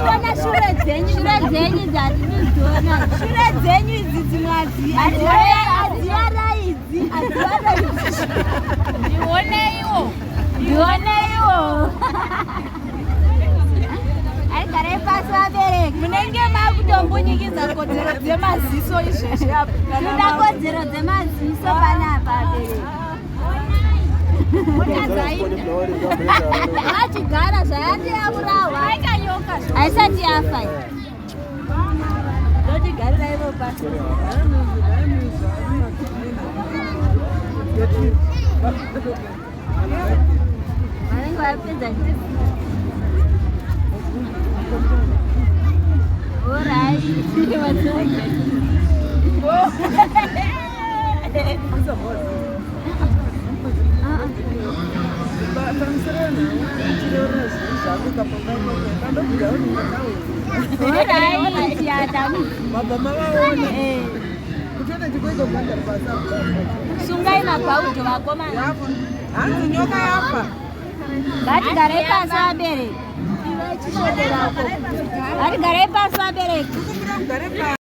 Ationa shure dzenyu dzatinodziona. Shure dzenyu idzi dzimwadzi. Adziwana idzi. Ndioneiwo. Aigare pasi vabereki. Munenge makutombunyikidza kodzero dzemaziso izvezvi apa. Toda kodzero dzemaziso panapa vabereki. Achigara zvayati yaurawa haisati yafa. Ndochigarira ivo pasi. Vanenge vapedza sungai mabhaudo vakomana. Hanzi nyoka yafa. Ngatigare pasi vabereki. Ngatigare pasi vabereki.